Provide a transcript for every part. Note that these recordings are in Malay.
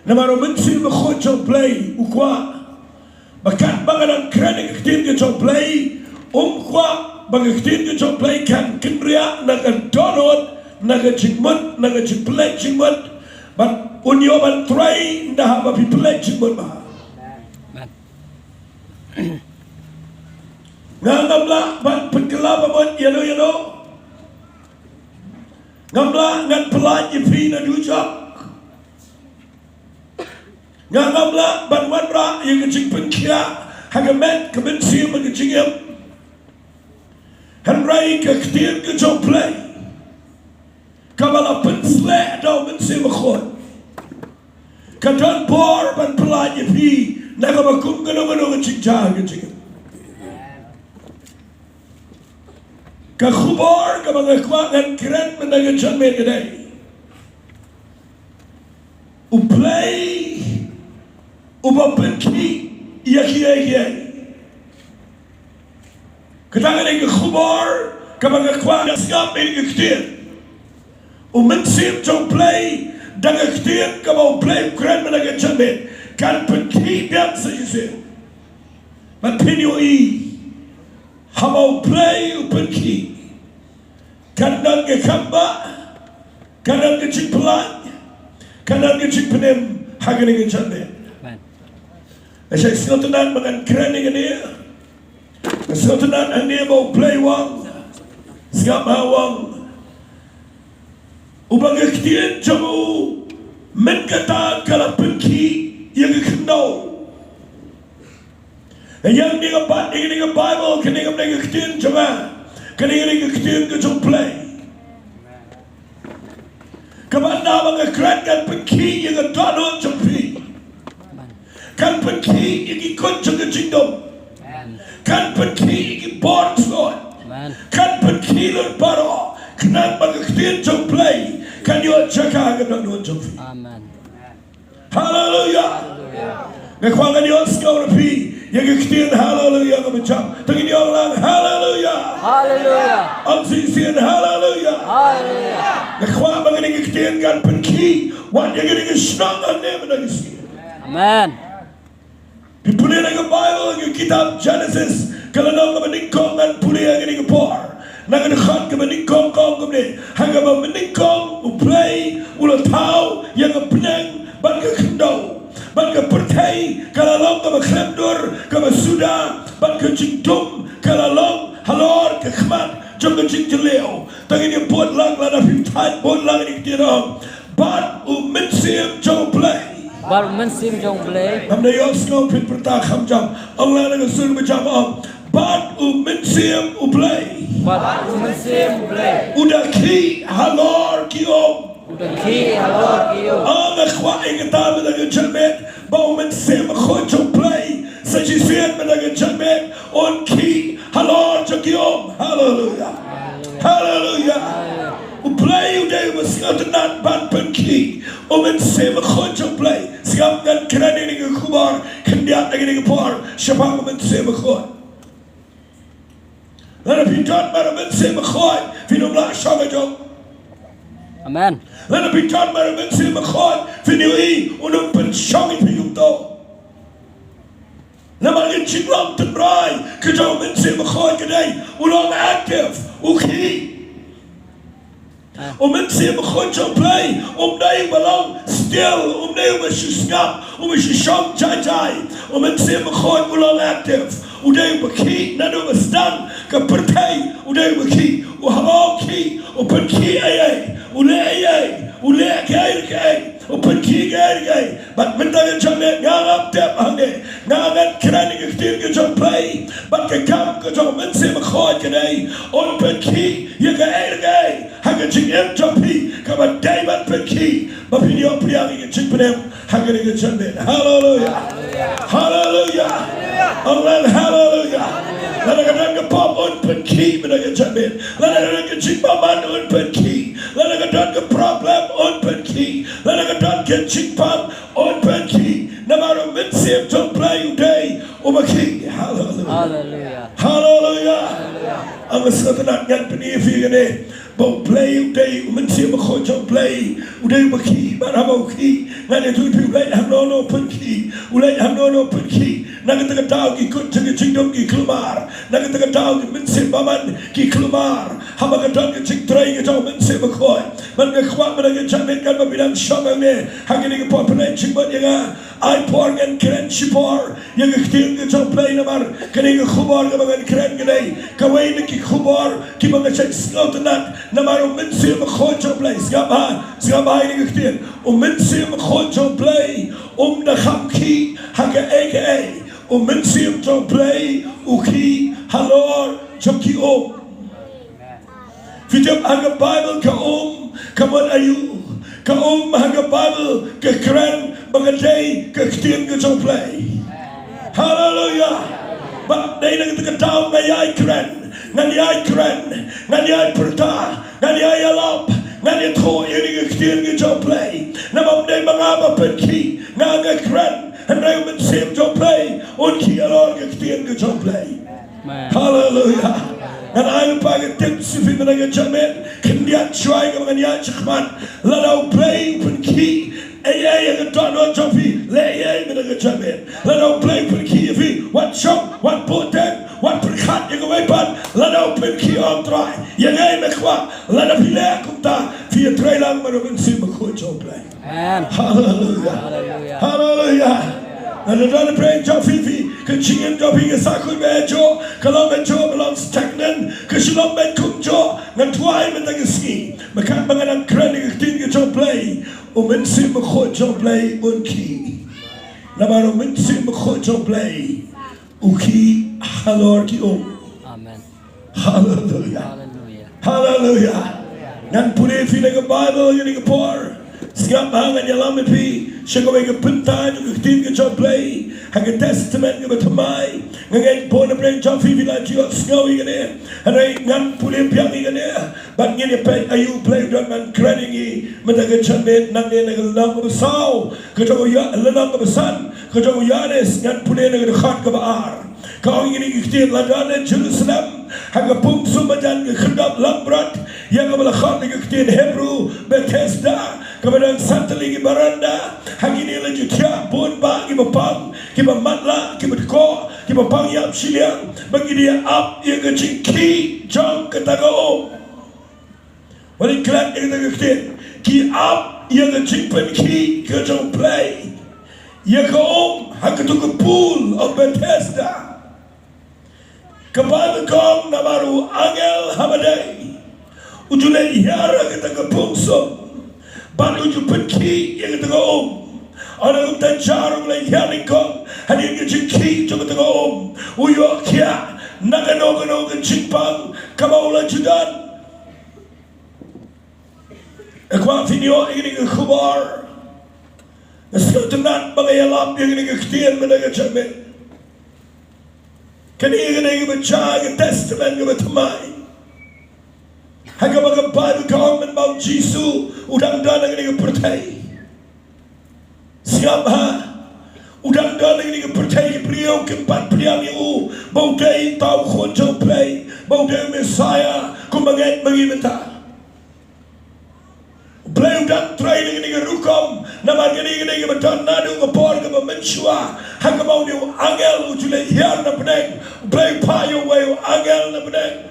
Namaro mensi mekho chong play ukwa bakat banganan kren iktin ke chong play kwa bangiktin ke chong play kan kinria naga donot naga jingmut naga play jingmut but unyo ban try ndah ba play jingmut ba ngamla ban pengelaba ban yelo ngamla ngan pelaj fi na dujak ngamla ban wanra yang kecing pynkhiah hagamet kebensi mengecingem hanrai ke ktir ke joplay kabala pynlait dau mensi mekhon kadan bor ban pelaj fi nagabakum gano kecing jah kecingem ka khubor ka mga kwangan kren menaga janmen kedai uplay uba penki iaka ketangan yang khubor ka mga kwangan skap ini kektir mensim jong play dan kektir ka mau play kren menaga janmen kan penki biar sejusir man pinyo hamau play penki kadang ke kamba kadang ke cik pelan kadang ke cik penem hagen ke janmen saya sekolah dengan keren ini sekolah ini mau play wang segala wang ubang kektian jamu menkata kalau penki yang kenal yang ni apa ini Bible kini kektian jamu kini kektian ke jom play kemana bang keren kan penki yang dono jompi kan penki yang ikut jaga jingdom kan penki yang born slot kan penki yang baroh kenapa kektian jom play kan yo jaga dono jompi hallelujah ngekwangan yo sekolah pi yang kektian hallelujah kemacam tengin yo lang hallelujah hallelujah ang sisian hallelujah hallelujah ngekwangan bang kektian kan penki wan yang ini senang ane menangis amen Dipunya dengan Bible dengan kitab Genesis kalau nak meningkong dan punya yang ini kepar nak dekat ke meningkong kong kemudian hingga meningkong uplay ulah tahu yang kepenang ban ke kendau ban ke pertai kalau long ke kremdur ke sudah ban ke jingdum kalau long halor ke khmat jom ke jingjeleu tangi dia buat lang lada pintai buat lang ini tirang ban mensim jom play baru mensim jong BLEI Namanya Yosco pin pertah kamjam Allah dengan sun macam bad mensim BLEI baru mensim BLEI udah ki halor kiom udah ki halor kiom ngekwa ingatan dengan jamet bau mensim khojong BLEI sejisian dengan jamet on ki halor kiom hallelujah hallelujah play udah masih ban penki mensim khojong BLEI sekarang kan keren ini ke kubar kendiat lagi ke par siapa mensim khoj lalu pintar baru mensim khoj finum lah syagajong amen lalu pintar baru mensim khoj finui unum pensyong pinum to nama yang ciklam tenrai kejauh mensim khoj kedai ulang aktif uki mensim khojong play day balong still day masih skap masih shop jai mensim khoj ulang aktif day baki nado masdan ke pertai day baki hamau ki penki ai ule kai penki kai bat mendangan jamet ngap tep hange ngangan kerani ke ktir ke jom play bat ke kam ke jom mensim khoj kedai on penki ye kai haga jing em jompi kaba diamond penki bapinyo priang ke jing penem haga ke jamet hallelujah hallelujah Allah hallelujah lana kadang ke pop on penki menaga jamet lana kadang ke jing paman on penki lana kadang ke problem on penki lana kadang ke jing pam on penki namaro mensim jom play day umaki hallelujah hallelujah hallelujah ang sekenak yang penifi ini bau play uday umensim khoi chong play uday baki barabau ki ngane tu pi ulai hamno punki ulai hamno punki nagataga tao ki kun chang chingdom ki klumar nagataga tao ki mensim baman ki klumar hamaga tao ki ching trai ki tao mensim khoi man ga khwa man ga chamet kan bilang shama me hagini ki populate chingbat yaga ai por gan kren shipor yaga khtin ki tao play namar kani ga khubor ga bagan kren gdai kawai ki khubor ki mga chang slotnat namar mensim khoi chong play skaba ni khtin mensim khoi chong play de khamki haga aka mensim chong play uki halor choki Fitap haga Bible kamon ayu ka haga Bible ka kran bagatay ka khtin ka chong play hallelujah ba dai nang ka taw ngay kran ngay kran ngay perta ngay alap ngay tho ini ka khtin ka chong play namam dai mga bapenki nga kran handai mensim chong play unki alor ka khtin ka chong play hallelujah. And I'm back at tips if you're going to get can get trying and yet chakman let out play key a don't know jumpy lay let out play key if he what shop what put that what cut you go away but let out key on try you name it let up here come down for your trailer and see my coach play hallelujah hallelujah. And the other brain job fifi, kachingin job hinga sakul bejo, kalau bejo belong stagnan, kashilong ben kumjo, ngatwai mentagiski, makan banganan krenning tin job play, mensim khot job play unki. Namaro mensim khot job play, uki halor ki Amen. Hallelujah. Hallelujah. Hallelujah. Nan pune fi nega Bible yini por. Siap hangan yalam pi shagaway ka punta yung ktin ka job play hanga testament ka batamay ngay po na brain job fi vila jiyo skawi gane hanay ngan pulim piyang gane bat ngini pe ayu play don man krenningi mataga chamet nang ne nagalang ka basaw kajago ya lanang ka basan kajago yanes ngan pulim na khat ka baar kau ngini ktin ladane Jerusalem hanga pung sumajan ka khandap lambrat yang kabalakhat ka ktin Hebrew Bethesda kepada santali ki baranda hagini laju tia pun ba ki bapang ki bamatla ki betko ki bapang yap siliang bagi dia up ye ke cingki jong ketagao wali klan ye ke ki up ye ke cingpen ki ke jong play ye ke hakatu ke pool of Bethesda kepada kong namaru angel hamadai ujule hiara kita ke pungsum baru jumpa ki yang kita orang kita jarang lagi yang kong hari ini ki juga kita uyo kia nagano cimpang kamaulah judan ekwa video ini khabar sesuatu bagayalap yang ini ketian menaga cermin kini ini baca testament kita temai hanga mga Bible government mau Jisu udang-udang ini percaya siapa udang-udang ini percaya beliau keempat beliau itu baudai tahu kunjung play baudai Messiah kumbangat bagi menta beliau dan training ini rukom nama ini betul nadu ngepor ke mensua hanga mau dia angel ujulai hiar na pedeng beliau payu wayu angel na pedeng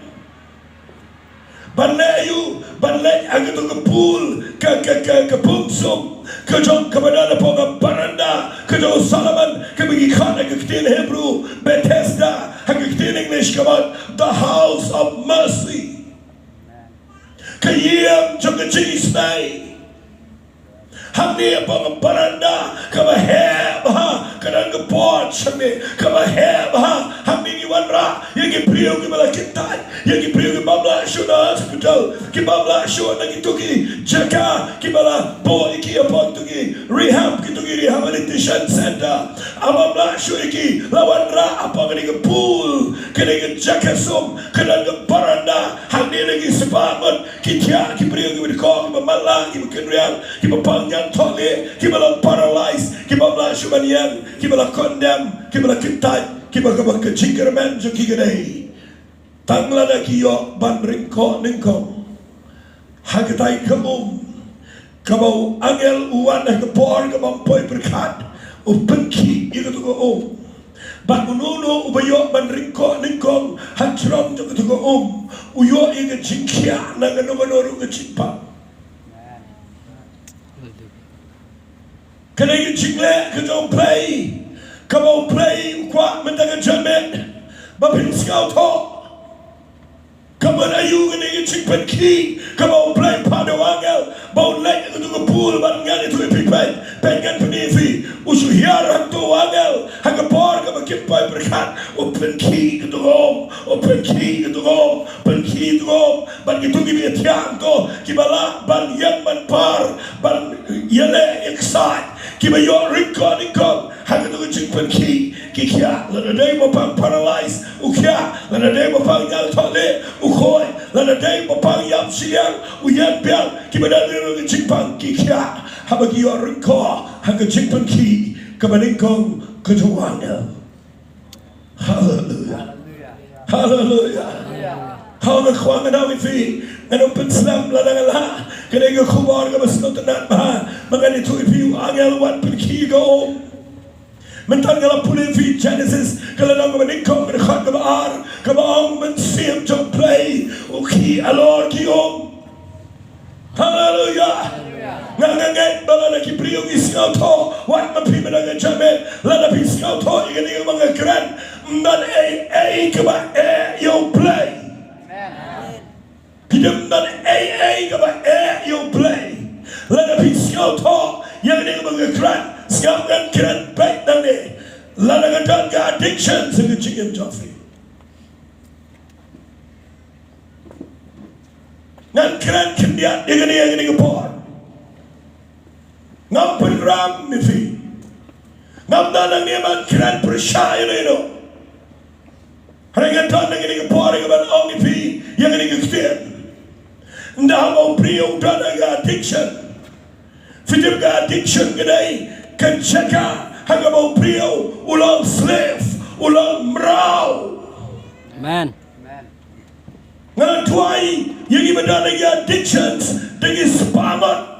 Balai agak tu kepul ke pungsum ke jong kepada poga baranda ke jong Solomon ke bagi khana ke ktin Hebrew Bethesda ke ktin English kawan the house of mercy ke yam jong ke jisnai hamni poga baranda ke baheb ke dan ke pot shame ke baheb hamni wanra yang priyo ke bala kitai yang priyo ke babla shuna hospital ke babla shuna gitu ki jaga ke bala boy ki apa tu ki rehab gitu ki rehabilitation center babla shuna ki lawanra apa ke pool ke jaga som ke dan ke baranda hamni lagi sepamat ki dia ki priyo ke ko ke mamala ki kenrial ki pangyan tole ki bala paralyzed ki babla shubanian ki bala condemn ki bala kitai kiba ke jinggerman jo kigedei tanglada kiyo ban ringko ningkong Hagatai ka Kabaw angel uwan na kapor kabang poy berkat. Pynkhia ika tuko But ununo ubayo man ringko ningkong hajrom to tuko Uyo ika jingkiah na ganumanoru ka jingpa. Kana ika jingle ka jong play. Kabaw play kwa mendaga jamet. Bapin scout ho. Kaman ayu kan ika jing Pynkhia. Kabaw play pado angel. Bau lek ka tuko pool ban ngani tu ipipay. Pengen penifi. Usuhiara tu angel. Hagapor ka magkimpay berkat. Pynkhia ka tuko. Pynkhia ka tuko. Pynkhia tuko. Ban gitu gibi tiang to. Kibala ban yang man par. Ban yele excite. Kibayo ringkon ingkong. Hagatuko jing Pynkhia. Kikia. Lana day mo pang paralyze. Ukia. Lana day mo pang yal tole. Ukoy. Lana day mo pang yap siyang. Uyan biang. Kibadali ng jing pang kikia. Habagiyo ringko. Haga jing Pynkhia. Kamaningkong katuwanga. Hallelujah. Hallelujah. How the kwanga na wifi. Anong penslam lalangala. Kanega kumar ka masnotanan ba. Mga nito ipiw angel wat Pynkhia go. Mentang ngala pulin fi Genesis. Kalanang kamaningkong kanakot kabaar. Kabaang mansiyam jong play. Uki alor kiyong. Hallelujah. Ngangangay bala na kipriyong iskaw to. Wat mapima na jamet. Lala piskaw to. Ikan yung mga kran. Mdan kaba yung play. Pidam dan kaba yung play. Lala piskaw to. Yang yung mga kran. Skaw kan kran baik na ni. Lala ka ka addiction sa chicken joffrey. Ngan kran kendiat ikan yung por. Ngam penram mifi. Ngam danang niyaman kran persyaya na ino. Haringan tanang ini por ikan ong mifi yang ini kektian. Ndah mau priyo danang addiction. Fitim ka addiction kadai kencaka hanga mau priyo ulang slave ulang merau. Amen. Ngan tuai yang ibadanang addictions dengan spamat.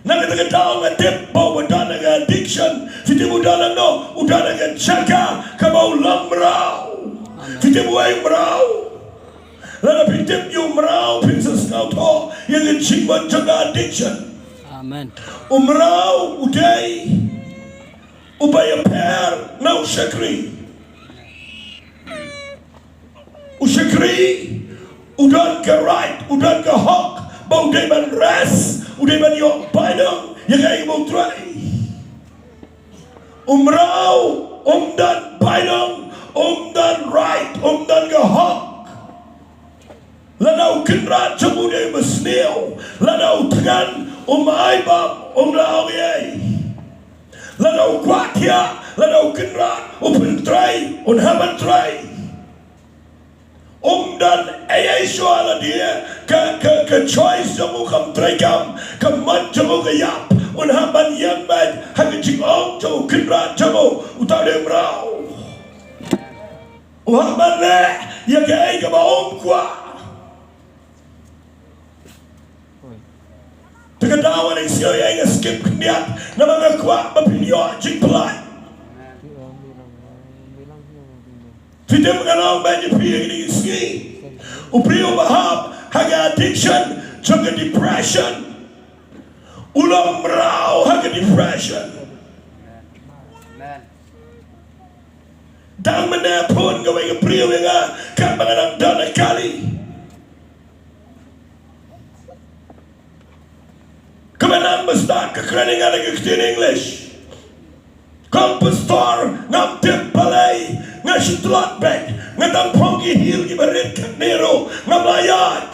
Nakataka tao nga tip bawa dana nga addiction. Fiti mo dana no, udana nga chaka, kabaw lang maraw. Fiti mo ay maraw. Lala pitip yung maraw, pinsas nga to, yung chingman jaga addiction. Amen. Umraw, uday, ubay a pair, na usyakri. Usyakri, udan ka right, udan ka hawk, bau day man rest. Udah man yung paidang yang ay mo try. Umraw, umdan paidang, umdan right, umdan gahak. Lanaw kinrat sa muna yung masniyaw. Lanaw tagan, umaibam, umlaw yay. Lanaw kwatya, lanaw kinrat, upintray, unhaman try. Dan ayay soala dia ke choice jamu kam trekam kaman jamu kayap unhaban yang bad haging ong jamu kinra jamu utade mrau unhaban le ya kay ka baong kwa tagadawan ang siya yang skip kniat na mga kwa mapinyo jing pelay Fitem kanong banyak piyang iniski Upriyo bahab haga addiction jaga depression ulang merau haga depression dang menepun gawai upriyo nga kan mengenang dana kali kemenang besar kekereningan lagi in English Kompastor ngam tempalay nga sitlat bag nga tamponggi hil gibarit kanero nga mayad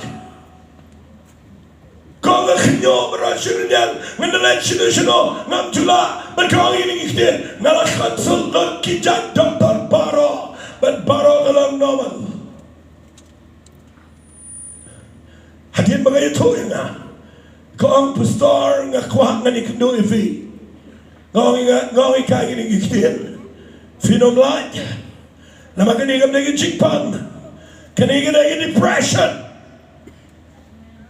kong nga kinyo marasyon nga naletsyon ngam jula magkong iningiktin nga lakansulot kijang Dr. Baroh but Baroh ka lang naman hatin mga ito nga kong pastor nga kwak nga ni kendo ifi Ngawin ka iningiktin phinlait na makanigam na yung jingpang kanigam na yung depression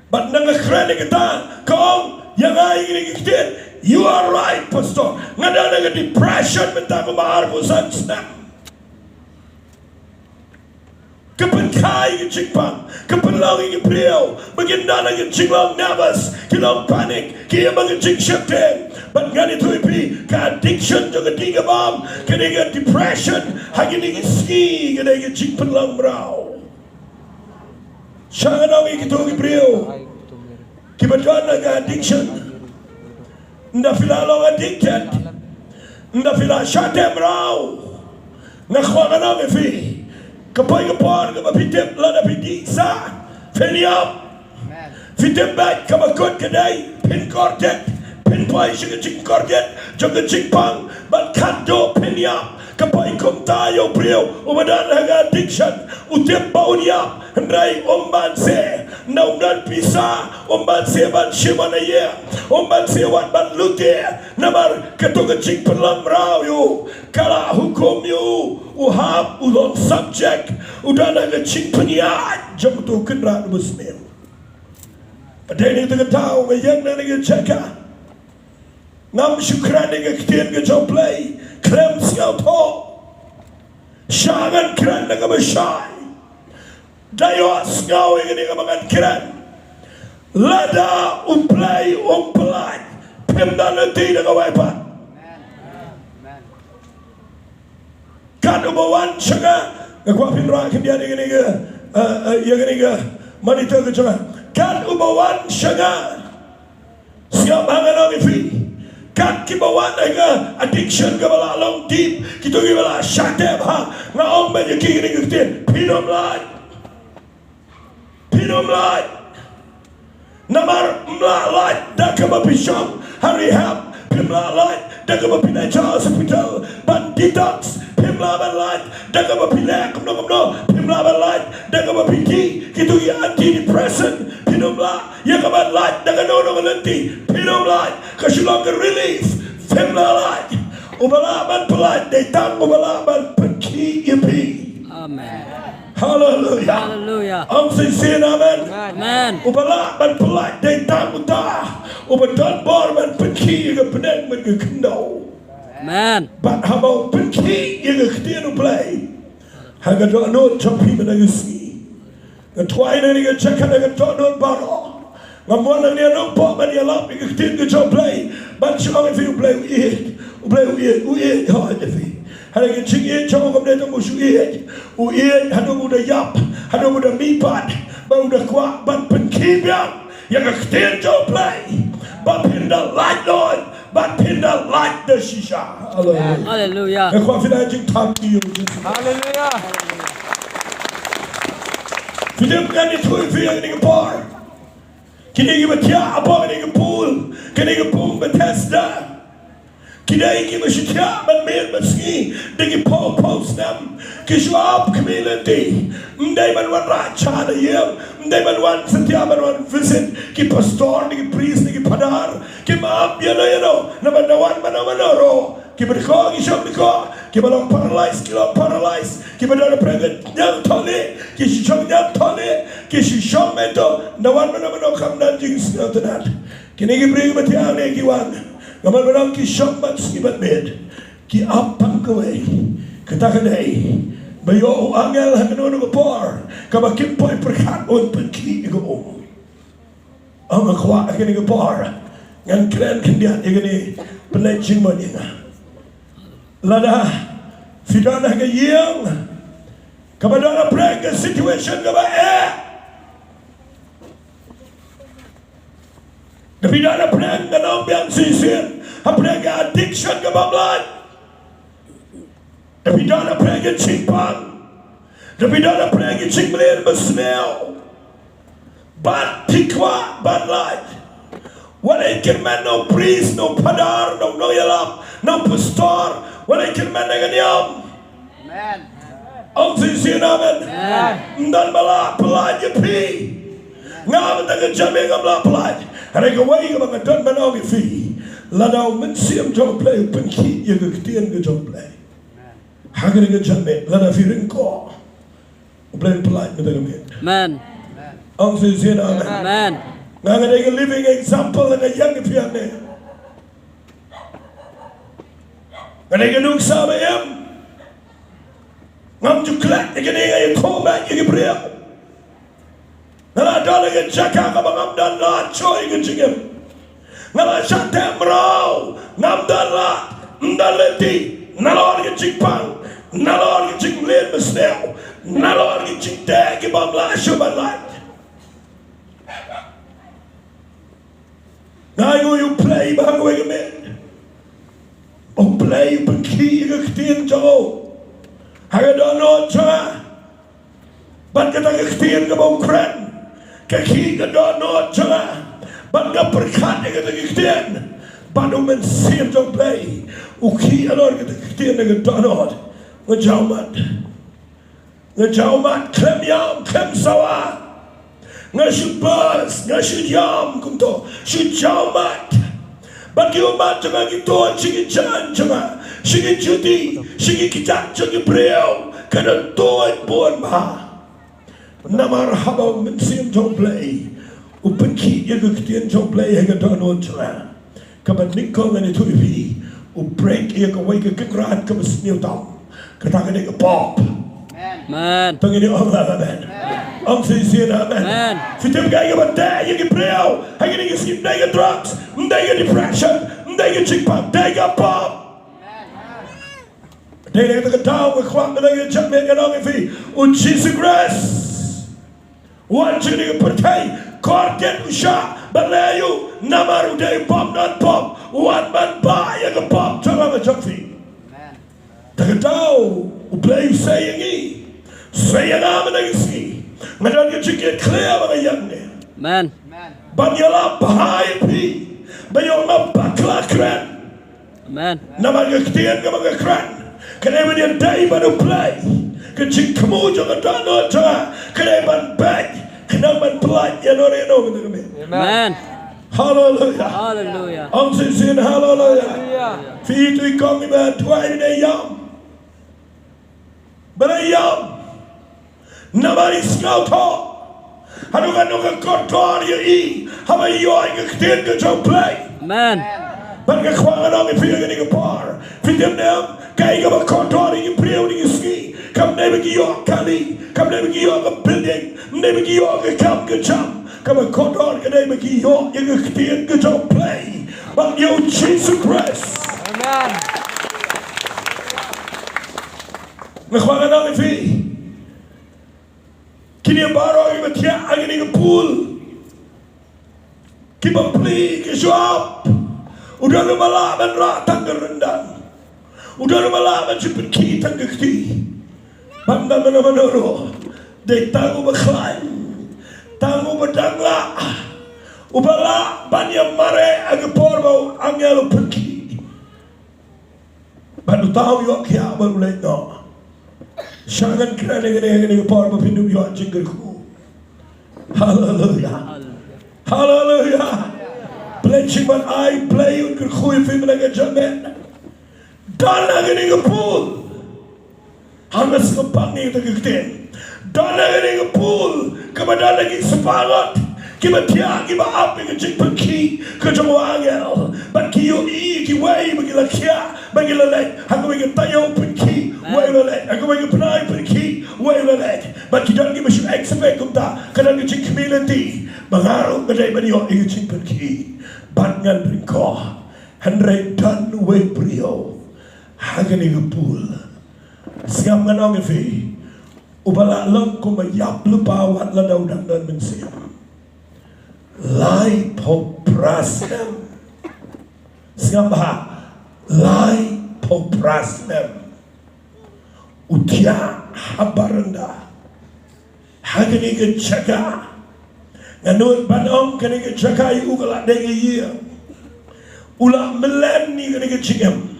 But nangakren kita kong yang ay gini you are right, pastor. Ngada nga depression benta ko maarpusan snap. Kapag-kai yung chikpang, kapag-lang yung priyo, maganda na yung chiklang nervous, kilang panic, kaya mga chikshipin. But nga nito ipi, ka-addiction, yung katigabam, kaya depression, hagin yung ski, kaya yung chikpan lang maraw. Siya nga nang ikitong ipriyo, kibataan na ka-addiction, nda filalong addicted, nda filasyatem raw, nakwa ka nang ipi, kapag kapar ka mapitip lang na pidisa, finyap, fitip back ka magkot kaday, pinkortet, pinpay siya ka chingkortet, siya ka chingpang, magkanto, pinyap, kapag kum tayo priyo, umadan haga addiction, utip ba unyap, handray umban se, naundan pisa, umban se ban shimanaye, umban se wat ban lute, namar katuga chingpan lang raw yu, kala hukum yu, uhap, ulon subject, udan haga chingpan yan, jam tu kenra muslim. Padahal itu ketau, mayang na nagacheka, ngam syukran nagaktiyan ka joplay, krem siyaw to, syangan kran nagabasyay, dayos ngaw yung nagamangan kran, lada umplay umpalay, pimda na di nagawaipan. Kan umawan siya nga, nagwapin rakin yan yung manito ka siya, kan umawan siya nga, siya mga nang ifi, kan kibawan ay nga addiction ka malalong deep kito gibala shateb ha nga ang medyo kikinig pinamlay namar mlalay da ka mapisyong harihap pimlalay da ka mapinay sa hospital banditox pimlabalay da ka mapilay kumno pimlabalay da ka mapiti kito yung antidepressant pinamla yung kamalay da ka nono kalanti pinamlay kasi lang ka relief pimlalay umalaban palay detang umalaban pagkiipi. Amen. Hallelujah. Hallelujah. Ang sinsin namin. Amen. Umalaban palay detang uta umadan barman pagki yung pinag magkakinaw. Amen. But how about pinki yung kakitino play hagado ano champi managasi ngatway na niya check na ngatodon baroh ngamuan na niya nung po maniyalap yung kakitino ka play but siya ang ifi play uiit hard ifi halaga chingit siya kung kamdeta mo suyit uiit hano mo na yap hano mo na mipat ba udah kwa ban pinkhiah yung kakitino ka play ba pinda light Lord ba pinda light the shisha. Hallelujah. Ang kwa finajing tam iyo. Hallelujah. Fidem ka ni tuwi fiya ka ni par. Kini ka matya apa ka ni pool. Kini ka pong Bethesda. Kini ka masyitya man mir maski. Digi po post nam. Kishwab community. Mday man wan racha na yel. Mday man wan satya man wan visit. Ki pastor, ki priest, ki padar. Ki maap yano. Namanawan manamano. Ki berko, ki syam berko. Ki balong paralyzed, ki badara pregnant nyang tole. Ki syam nyang tole. Ki syam mento. Nawan manamano kam nanjing sinatanat. Kini ki bring matya ne ki wan. Ngamal manang ki syam mat skibat bed. Ki apang kaway. Katakanay. Bayo angel hangano ng par. Kabakimpoy perkaon penki igo. Ang akwa kini ng par. Ngan kren kandian igani penajing mo niya. Lada fidana ka yang kabadana prega situation ka ba Napidana prega ng biyang sisin prega addiction ka ba blood Napidana prega chingpang Napidana prega chingmalin basmel Bad tikwa bad light Wala ikin man no priest, no padar, no yalap, no pastor. Wala ikin man na ganyam. Amen. Ang sisi namin. Ndan bala palad yapi. Nga mataga jami nga bala palad. Haray kaway ka mga dan manaw ifi. Ladaw minsiyam jong play pinki yung kaktiyan ka jong play. Hagan nga jami. Ladaw firing ko. Play palad na tagamit. Amen. Ang sisi namin. Amen. Nganga living example ng young piang ne. Nganga nung sa bayam. Ngam juklat nganga combat brio. Ngala dala ng jaka ka bangam dan la choy ngajigem. Ngala shatem raw ngam dala ndaleti nalor ngajipang nalor ngajinglen besnel nalor ngajitag ibangla shubalat. Now you play back away men. Oh play pynkhiah khtien jo. Haga don't know cha. But ka khtien ka bong kran. Ka khi ka don't know cha. But ka perkhat ka khtien. But men sien jo play. U khi alor ka khtien ka don't know. Ngajaumat. Ngajaumat klem yam klem sawa. Nga should buzz, nga should yam kumto, should jaumat. But you mat chama gito, shigi chan chama, shigi judy, shigi kitak chagi brio, kada toy born ma. Namar habaw men sim jong play, pynkhiah gktien jong play hega donon chama. Kaban nikko ngani tuipi, break ia ka wake ka kran ka masniw tam, kataka ni ka pop. Man. Panginoon Allah, amen. Ang sincere, amen. Fitim kaya ka banda, yung iprew, hay ka nag-skip, day ka drugs, day ka depression, day ka chick pop, day ka pop. Day ka tagatawag, makwang ka lang yung chak, may ganong ifi, Jesus Christ. One chick ka patay, korten usya, balayo, namaru day pop, not pop, one man ba, yung ka pop, tsaka ka chak fi. Tagatawag, uplay saying Saya naman ang isi. Ngayon yung chikit clear mga yan niya. Man. Banyala bahay pi. Bayong mabakla kran. Man. Naman yung ktiyan ka mga kran. Kanay man yung day man yung play. Kachik kamujo ka dano at saka. Kanay man bag. Kanay man play. Yan o rin o. Man. Hallelujah. Hallelujah. Ang sinsin hallelujah. Fito ikong iba. Tuwain na yam. Banayam. Nobody scout ho. Hanu kan ka kotor ye hama yo ka ktin ka jo play. Man. Ban ka kwanga no mi pia ka par. Fitem nem kay ka ba kotor ye prio ni ski. Kam ne bi yo kali. Kam ne bi yo ka building. Ne bi yo ka kam ka cham. Kam ka kotor ka ne bi yo ye ka ktin ka jo play. But yo Jesus Christ. Amen. Nakwanga no mi pi. Kini baroh iba tiya agini ka pool. Kiba pli ka shop. Udah lumalaban ratang ka rendang. Udah lumalaban si pynkhiah tang kti. Banda mana manoro. Day tango baklan. Tango badangla. Ubala banya mare agaporbo angelo pynkhiah. Bandu tahu yo kya balulay no. Shangan krane gane par pindu yo jingle ku. Hallelujah. Hallelujah. Pledging man I play un ku film like jamen. Dala gane pool. Hangas ka pangi ta gten. Dala gane pool. Kamada lagi separat. Kiba tia kiba api ka jing pynkhiah ka jong angel. But kiyo ki way magila kya magila let. Hango ga tayo pynkhiah. Way let. Hango ga panay pynkhiah. Way let. But you don't give us your expect kumta. Kadang jing community. Bangaro kaday ba niyo jing pynkhiah. Bat ngan ringko. Handray dan way brio. Hagani ga pool. Sigam nga nong ifi. Ubala lang kumayap lupawat la daw dan mensiyam. Lai poprasnem. Sigamba lai poprasnem. Utia habaranda. Hagani ka chaka. Nganun banong kani ka chaka yu ugala dega yiya. Ula melani kani ka chigam.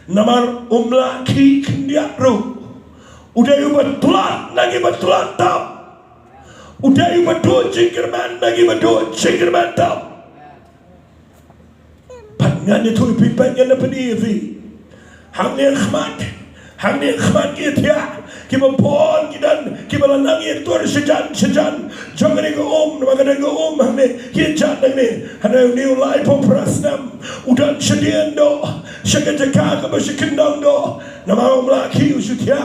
Namar umla ki kendiak ru. Udah yu batulat lagi batulat tam. Udah yu batu jingkerman lagi batu jingkerman tam. Pangan itu pimpinnya na penivi. Hang ni khmat kita Kiba pon kiba lanang tur sejan jangan go nama go hane kijan ni hane new life of prasnam udan sedian do syakajaka ka basikendang do nama laki usutia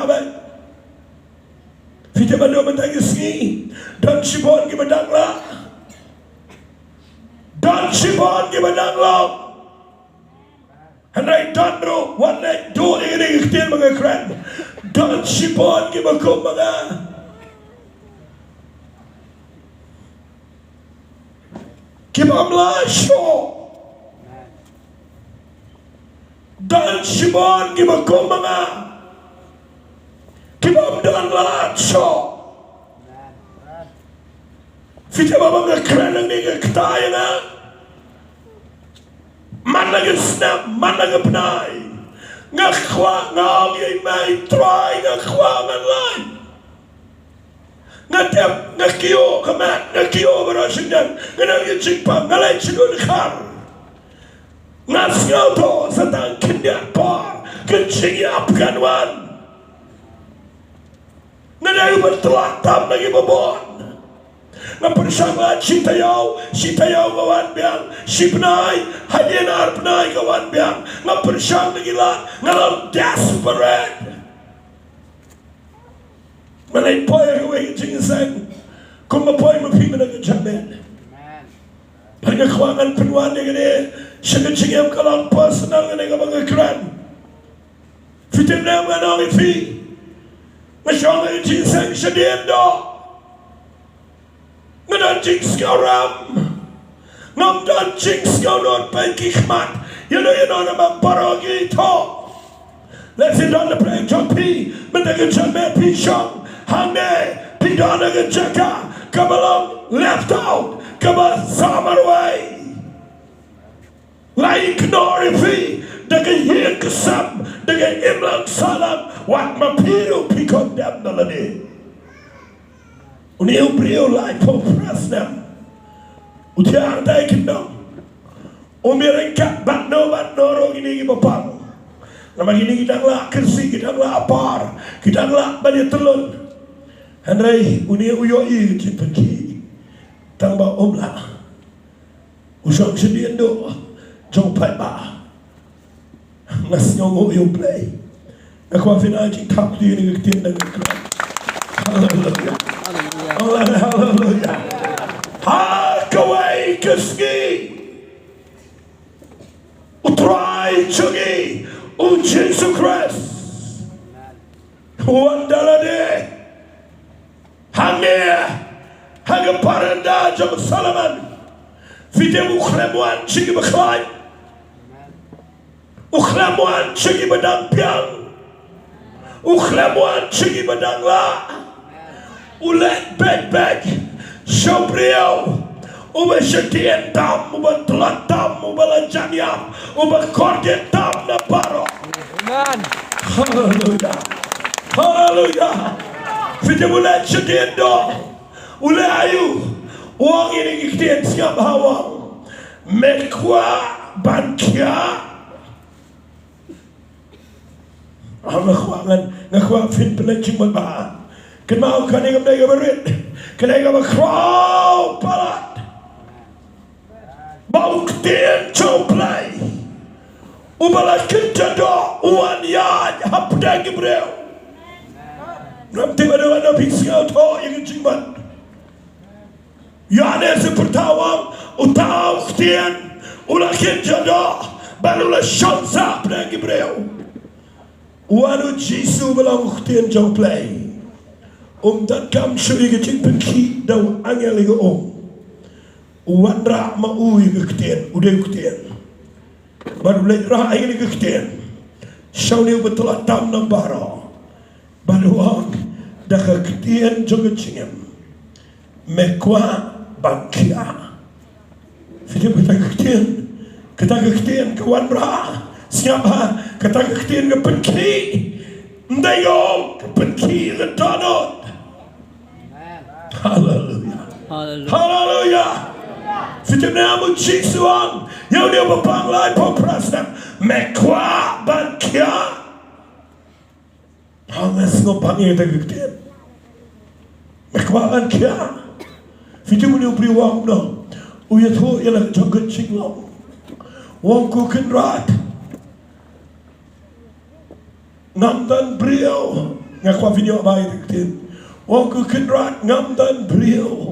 Fita bando mentangisni dan sibon ki badangla dan sibon ki badangla handai dan bro one night do ini ikhtiar mengakran dan sibon ki bakum mga ki bamla sho dan sibon ki bakum mga Kibam dan lat so. Fita baba ngakran ang ni ngaktayan na. Man nagasnap, man nagapnay. Ngakwa ngawag ay may try, ngakwa ngalay. Ngatep, ngakiyo kamat, ngakiyo barasindan. Nganang yung pang ngalay sigun kar. Ngasngaw to sa tang kindiat par. Kinsigyap kanwan. Nanay bertelatam lagi bobon. Napersama sitayaw kawan biang, sipnay, hadianar pnay kawan biang. Napersama lagi lah, ngalam desperate. Malay poy kawe jingisang, kumapoy mapiman ang jamin. Pagkakuangan penuan ni gani, syakachingam kalang pasanang nga nga mga kran. Fitim na mga nang ifi. Masyong ang jinsang sedian do. Ngadan jing skaram. Ngamdan jing skaunod pynkhiah. Yano namang baroh ito. Let's sit on the plane to pi. Mendagan me pi syong. Hangde. Pidana jaka. Kabalong left out. Kabasama way. Lain kenori pi. Dengan hiang kesam, dengan imlang salam, wat mapiru pikon dam dalani. Uniu brio lai po prasnam. Utiang dai kendong. Umirengkat batno rong ini bapang. Nama gini kita ngelak kersi, kita ngelak apar, kita ngelak banyak telun. Handai uniu uyoi cipaki. Tangba omla. Usang sedian do, jong pai ba. Ngas nyongo yung BLEI. Nakuha finajing top to yun yung tindag ng kran. Hallelujah. Hallelujah. Hakaway kaski. Utray chugi. O Jesus Christ. Wandala de. Hangya. Hagaparanda jang salaman. Fide mukremuan chigi baklay. Ukhlamuan segi badang piang, ukhlamuan segi badang la, ulet beg, sobriel, uba setien tam, uba telat tam, uba lanjanyam, uba korden tam na baroh. Amen. Hallelujah. Hallelujah. Fite ulet setien do, ulet ayu, uang ini kitien siap hawang, mekwa pynkhiah. Ngakuan phin pynlait cimon ba. Kenal kan yang mereka berit, kan yang berkraw palat. Bau ketien coplay. Ubalat kejado uan ya hapda gibreu. Nanti ada pisau to yang cimon. Ya ada sepertawang utau ketien ulah kejado barulah shansa hapda gibreu. Wanu Jesu belang ukhtien jong BLEI. Dat kam shui ke cing pynkhiah daw angel ige Wandra ma ui ke ktien, ude ktien. Baru lejrah angel ige ktien. Shauni betul tam na baroh. Baru ang dah ktien jong cingem. Mekwa pynkhiah. Fide kita ktien kawan bra. Siapa kata ketien ke pynkhiah, ndayom ke pynkhiah ke donot. Hallelujah. Hallelujah. Fite namu Jesuang, yang dia berpanglai pemprasna, mekwa pynkhiah. Hangas ngop pangi ta gkten mekwa an kya fitu mu pri wang no u ya tho ya la chok ching lo wong ku kin rat ngam dan brio ngakwa video ba gkten wong ku kin rat ngam dan brio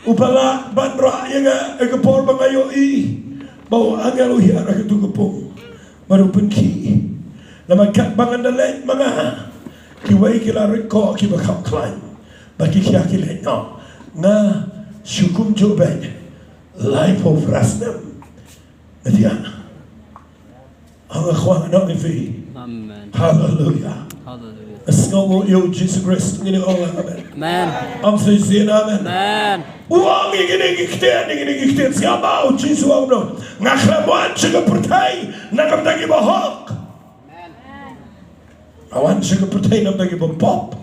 upala ban ra ya ga ke por bangayo I bau angelo hi ara ke tu gepong baru penki lama kat bangan dalet manga ki wai ki la reko ki bakam klein bagi ki akile no nga syukum joben life of rasnam dia anga khwang no ni fi Amen. hallelujah Hallelujah. asngo yo Jesus Christ ngini Allah amen Amen. am say sin amen Amen. uang ini kita siapa Jesus Allah ngaklamuan juga pertai nak bagi bahok awan juga pertai nak bagi bapop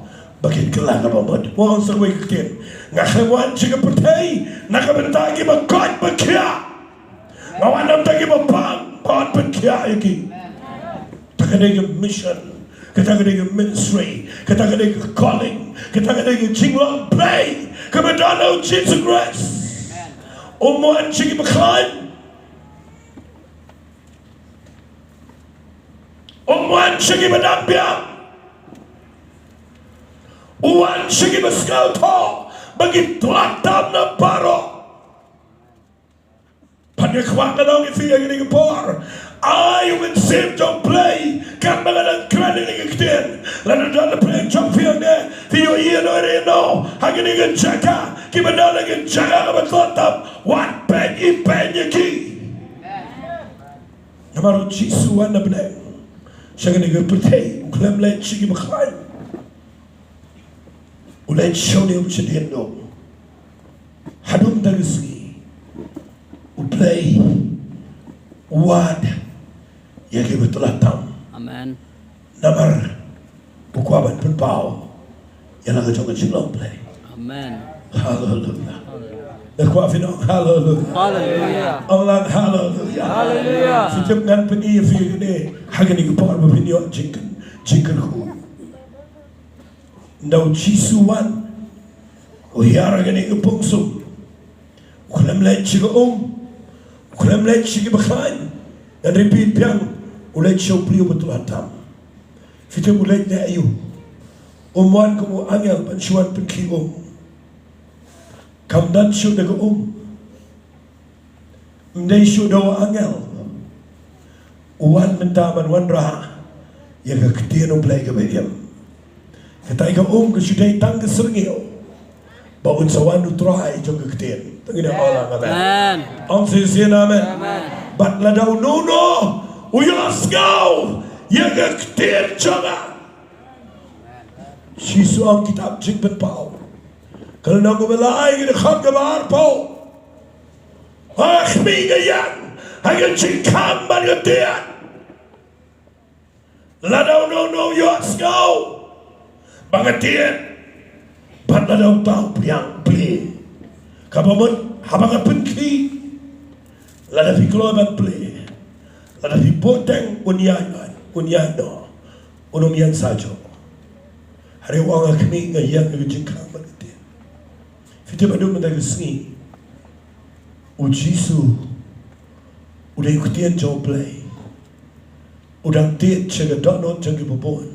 bagi kelang apa bud uang serway kita ngaklamuan juga pertai nak bagi bakot bakia awan nak bagi bapang bakot bakia lagi tak ada mission kita ada ministry kita ada calling kita ada jinglang play kebenaran Jesus Christ umuan sigi baklan umuan sigi badambiang umuan sigi baskal to bagi tuatam na baroh pada kewangkan orang itu yang ini kepor I will save your play kan mengadang kredit ini kekten lalu dalam play jump field deh video iya no hanya ini jaga kita lagi jaga kebetulan what pen ipennya ki nama Jesus wana benar saya ini berpercaya klaim lain sih berkain ulai show dia bersedia no hadum dagisi play what ya kebetulan tam Amen. namar bukuaban pun pau yang lagi jangan cilong play Amen. hallelujah Dekwa fino hallelujah Hallelujah. Allah hallelujah Hallelujah. setiap ngan peni fi gede hagani kepar bapinyo jinkan ku ndau chisuan o yara gani kepungsum kulam lain chiga kulam lain chiga bakhan dan repeat piang ulai show priyo betul atam fitem ulai na ayu umuan ko angel pansuan penki kamdan show daga mdai show dawa angel uwan mentaman wan ra ya ga ktieno play ga bayam katai ga ke sudai tang ke serngeo baun sawan utrai jong ga ktien tangina Allah amen om sisi amen bat la daw no uyas gau ya ga ktien jaga sisu ang kitab jing ben pau kalau nak belai kita kham kabar pau mi gayan hagan jing kam ban ga tian la daw no uyas gau bangatian bat la daw tau priang beli kabamun habang penki la da fiklo ban beli la da fipoteng unyano unomian sajo hari wang kami ngayak ngejengkang bangatian fite badu mendagisni u Jisu udah ikutin jauh play udang tiet cega donot jangi bobon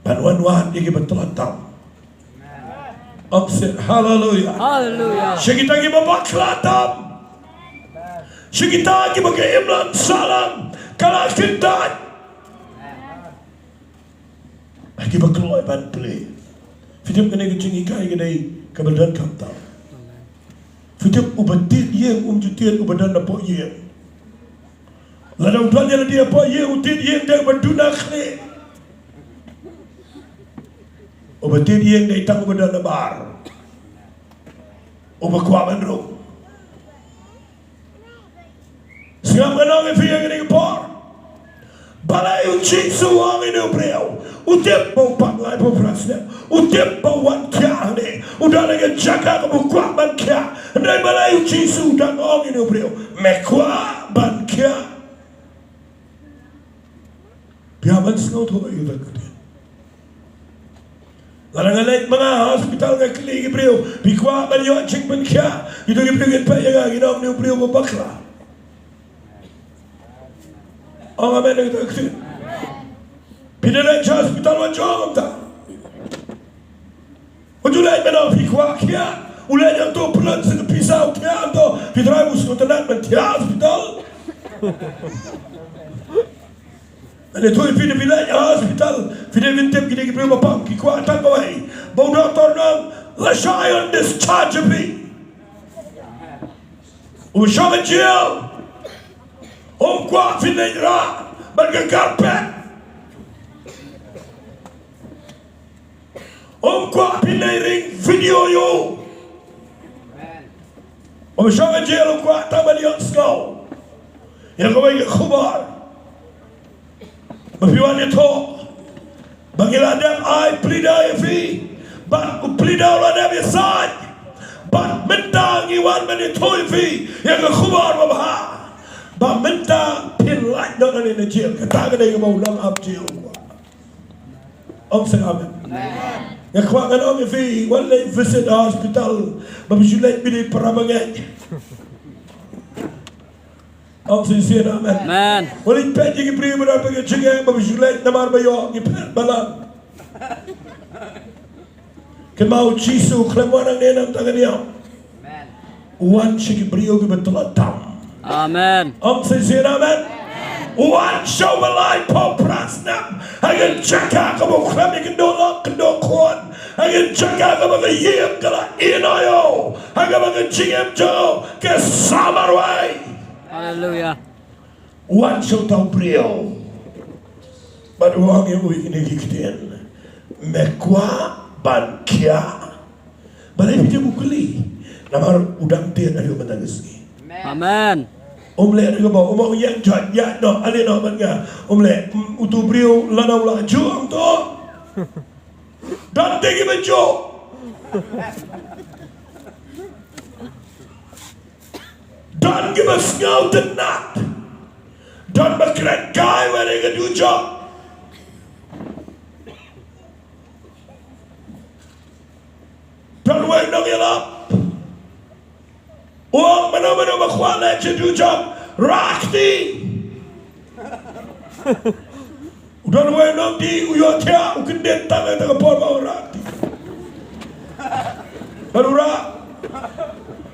Panwan iki betul tam. Upset hallelujah. Hallelujah. Shikita ki babaklatam. Shikita ki imlan salam kala kintat. Aki bakloy ban play. Fitim kene gicing ikai gede kebedan kapta. Fitim ubatit ye jutian ubadan napo ye. Ladang tuanya dia po ye utit ye dak baduna khle. Obatin yang datang kepada lebar, obakuaman ro. Siapa orang yang fiang ini kepor? Balai ucing suang ini beliau. Utip bau panglai bau prasnya. Utip bau wan kia ni. Udah lagi jaga kebukuaman kia. Dan balai ucing suang orang ini beliau. Mekwa ban kia. Biarkan semua tu ayu tak kena. Larang mga hospital nga kli Gibril, bikwa man yo jing pynkhiah, itu Gibril pa yang ginom ni Gibril mabakla. Ang amen itu ikut. Pinelai hospital wan jom ta. Ujulai mana bikwa kia, ulai yang tu pelan segi pisau kia tu, pitrai musuh tenan mentia hospital. Ada tu pilih hospital, pilih vintem kita Gibril bapam, kikuat tak kawai. Bau doktor nang, lasayan discharge me. Usah kecil, kuat pilih ra, bergegarpet. Kuat pilih ring video yo. Usah kecil, kuat tak balik skau. Yang kawai khabar. Berfiwan itu bagi ladang I pelidai fi bat pelidai ladang biasa bat mentang iwan menitoi fi yang kekhubar babah bat mentang pynlait dok ni jil kata kedai mau lang up jil say amen ya kuat kan om fi one late visit hospital babjulat bidi parabangat say amen. Amen. Walit pet yung iprimo na pag-chigay mabisulit na marbayo ipet balang. Kemau Jisu klemwan ang nenang tangan niya. Amen. Uwan siya kibriyo kibetulatam. Amen. Say amen. Uwan siya walay po prasnam. Hagan chaka kamo klem yung kendolak kendokon. Hagan chaka kamo kayim kala inayo. Hagan mga chingem jo kesamarway. Hallelujah. Wan siya tau brio. But uang yung inikiktin. Mekwa pynkhiah. Balay piti bukuli. Namar udang tiyan aliyo managasi. Amen. Umle ano ba? Umang yang jat ya no alino man nga. Umle utu brio lanaw la juang to. Dan tegi bejo. Dan give us now the nut. Dan makret guy when I do job. Dan wait no get up. Oh, mana makwala to do job. Rakti. Dan wait no di uyotia ukenden tanga tanga porma rakti.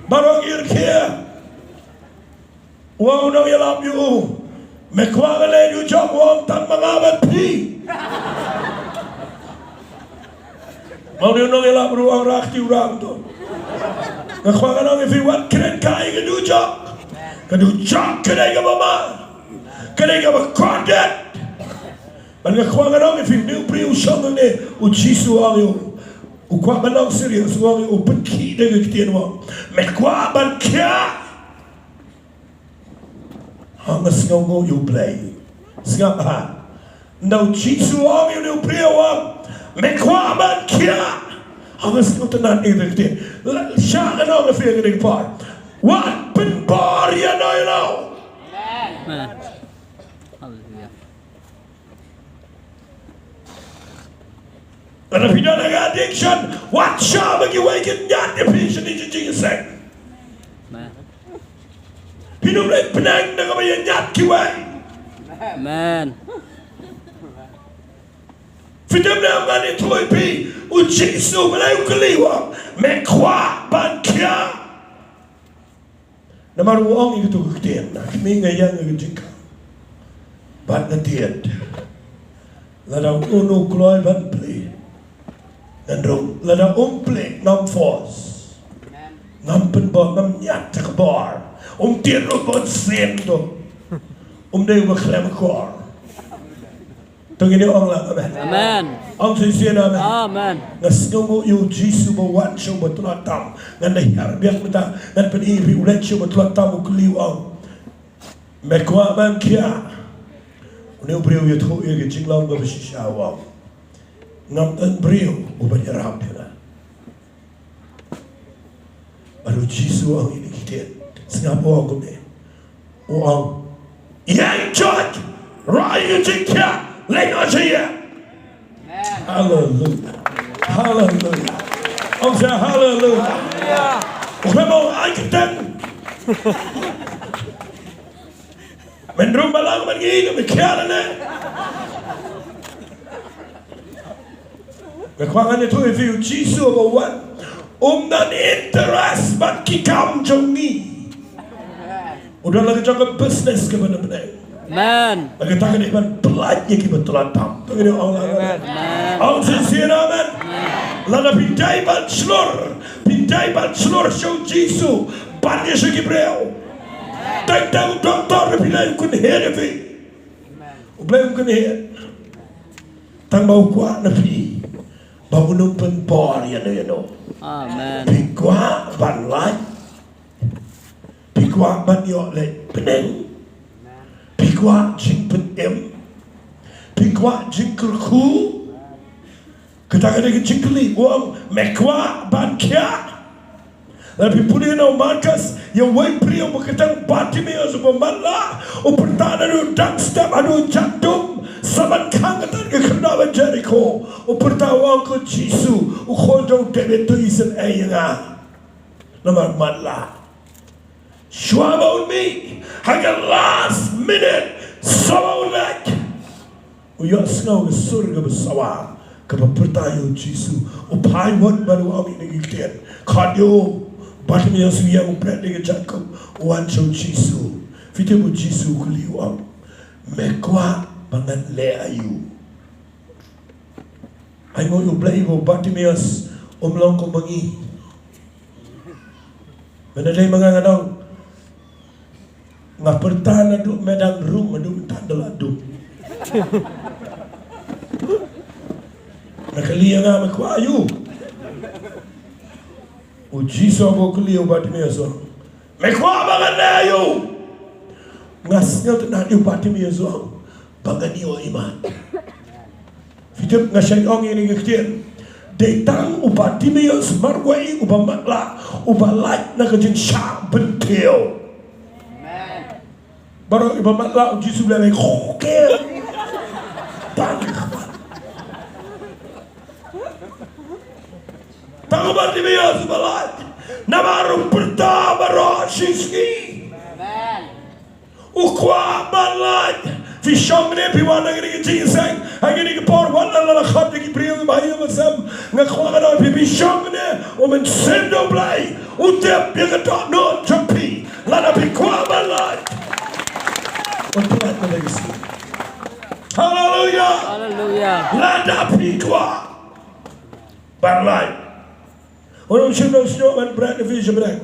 Baroh irkia. Wow, no, you love you. Mekwagale, you job wong tan mangabat pi. Mau no, you love ruang rakti urang tu. Mekwagale, if you want keren kai kadu job. Kadu job kena ka mama. Kena ka kondet. Man mekwagale, if you new pri usang ne ujisu ang yo. Ukwa manang serius wang yo penki de kitien wang. Mekwa pynkhiah. Hangas ngau you BLEI. Singap ha. Nau Jisu ang you priya wang. Mekwa pynkhiah. Hangas ngau tenan irikti. Siya ano nga fiya kinig par. What penbar yan na yun. Amen. Hallelujah. And if you don't have addiction, what siya mag-iwakin yan depression ni jing say. Pinulay pinang na kamayan nyat kiway. Amen. Fidem na man ito'y pi ujisu malay ukaliwa mekwa pynkhiah. Namaruang ito kuktiyan na kami ngayon ang jingka. Bat na tiyad. Ladang uno kloy ban pli. Nandong ladang umpli ngam force. Ngam penbor ngam nyat takabar. Tiro bon sendo. Day maklem kor. Tungini ong lang amen. Amen. Ang sisiyan amen. Amen. Ngasnungo yung Jisu bawan siya matulatam. Nandahiyarbiyak mata. Nanpanibi ulit siya matulatam ukliwang. Mekwa pynkhiah. Unih beriu yaitu yang jinglau nggak bisa syawam. Ngamtan beriu ubanyarap ya. Baru Jisu ang ini kita. Singap orang kami, orang yang jod, raya jingkia, lena jaya. Hallelujah. Hallelujah. Ông say hallelujah. Ủa mau ai cái tên mình rung ba lăng mình nghĩ nó mình kia lên nè. Cái khoang anh thôi vì Jesus bảo what dan interest bat kikam trong ni. Udah lagi jangan business ke benar-benar. Amen. Lagi tak kena iban pelajnya ke betulan tam. Tak kena orang. Orang sincere amen. Lada pintai bat slur show Jesus. Banyak segi breu. Tak tahu doktor pilih kun head of it. Ubelai kun head. Tang bau kuat nabi. Bau numpen por ya no. Amen. Pykhiah ban lai. Pykhiah ban yo le peneng. Pykhiah jing pen em. Pykhiah jing kulku. Kata-kata jing keli wong mekwa ban kia. Tapi punya no Marcus yang wai pria berkatang Bartimaeus bermala pertanda adu dan step adu jantung saban kangatan ke kenawan Jericho pertawang ke Jisu khonjong David tu isen ayanga namar mala shwabaun mi haga last minute sabaun lek uyas ngau ke surga bersawa ke pertayo Jisu upai wot baru ami ngiktian kadyo Bartimaeus yang berat dengan Jacob wan show Jisu fite bu Jisu kuliwang mekwa bangan le ayu ay mo yung BLEI mo Bartimaeus umlong ko mangi manalay mga nganong nga pertana do medang room adu tandal adu nakaliya nga mekwa ayu o Jisu abo kuliyo Bartimaeus mekwa bangan le ayu ngas nyo na yu Bartimaeus bangan yo iman fitip ngasay ong ini ngiktian detang Bartimaeus marwai ubamatla ubalait na kajing siya bentil baroh ubamatla o Jisu bilay kokel Tango Bartimaeus ubalait namarong perta baroh shiski ukwa balait Fishong ne piwan na gini jing sang agini ke por wala la khat ki priyo ke bhai masam nga khwa na fishong ne o men sendo BLEI utep ye ke dot no champi la na Pykhiah balai o tuat na lagi hallelujah Hallelujah. la na Pykhiah balai orang sino man brand vision brand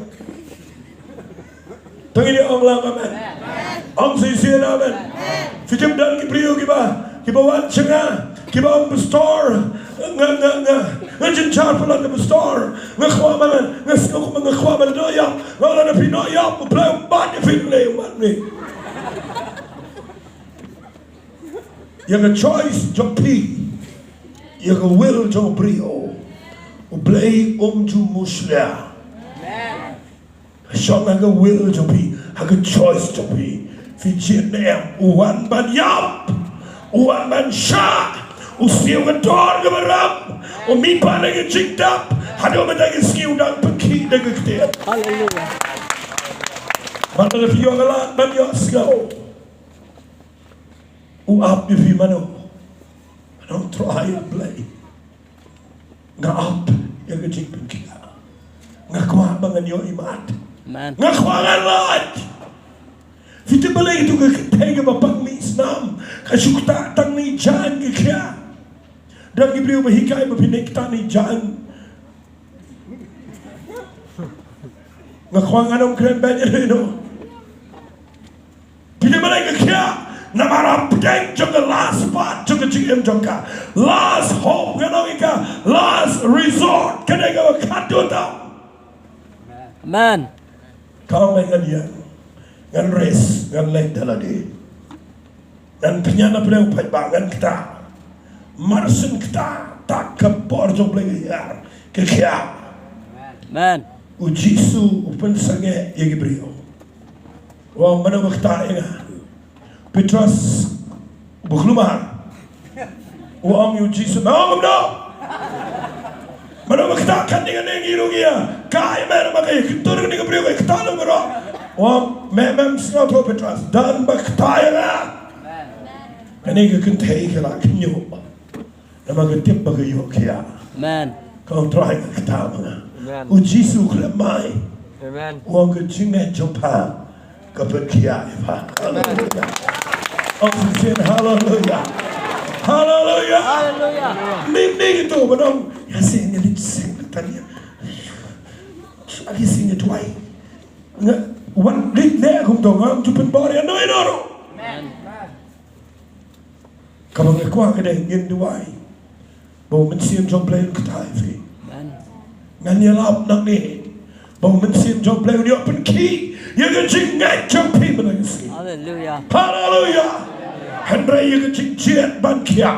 tangini ong lang amen ong sincere amen Fitip dan kipriyo kiba wan chenga kiba ong pastor nga jinchar pala na pastor nga khwa man nga khwa man do ya wala na pino ya mo play bat pynlait man ni yang a choice jopi yang a will jo brio o BLEI ju musla shong nga will jopi ha choice jopi Fijin em uwan ban yap uwan ban sha usiu ke dor ke beram umi pa lagi jingdap hado lagi skiu dan peki lagi ketiak Hallelujah. mata lepi yo ngalat ban yo skau uap di mano anong try BLEI nga up yang ke jing pynkhiah nga kwa bangan yo imat Amen. nga kwa ngalat Fite BLEI itu ketega bapang ni Islam kasukta tang ni jan ke kya dan gibriu bahikai bapinekta ni jan ngakwang anong kren banyak no Fite BLEI ke kya namarap deng juga last part juga jingem jongka last hope nganong ika last resort kenega wakatu tau Amen. kau mengan dia ngan res ngan lek dalade ngan penyana beliau bangan kita marsen kita tak kepor jo BLEI yar ke kya Amen. u Jisu upen sange ye beliau wa mana wakta enga Petrus buklumar wa am u Jisu ma am no Mana kita kan dengan ngiru dia. Kai mana makai kita dengan beri kita lalu bro. Wah, memang sangat Petras dan berkata ya. Kani kita kentai kita kinyo. Nama kita bagi yo kia. Amen. Kau try kita mana. Amen. Ujisu kelemai. Amen. Wang kecingnya Japan kepercayaan. Hallelujah. Oh, hallelujah. Hallelujah. Hallelujah. Mimi itu benar. Ya sih ni sing tanya. Lagi sing itu ay. Nggak, wan lit le aku tu ngam cuman bari ano inoro. Amen. Kamu ngekuah kedai ingin duai. Bawa mensiam jom play ketai fi. Amen. Ngani lap nak ni. Bawa mensiam jom play dia open key. Ya ke jing ngai jom pi benar sih. Hallelujah. Hallelujah. Henry ya ke jing jet pynkhiah.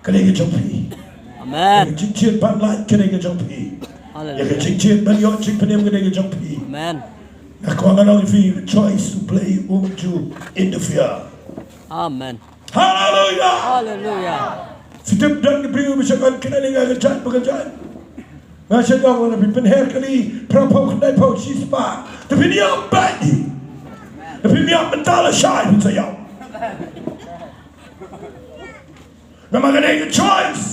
Kedai jom pi. Amen. Jing jet pynlait kedai jom pi. Ya ke Hallelujah. jing jet ban yo jing penem kedai jom pi. Amen. Aku akan orang fi choice to play to interfere. Amen. Hallelujah. Hallelujah. Setiap dan diberi misalkan kena dengan pekerjaan. Ngasih orang lebih penher kali perapau kedai pau cispa. Tapi dia baik. Tapi dia mental syai pun saya. Nama kena dengan choice.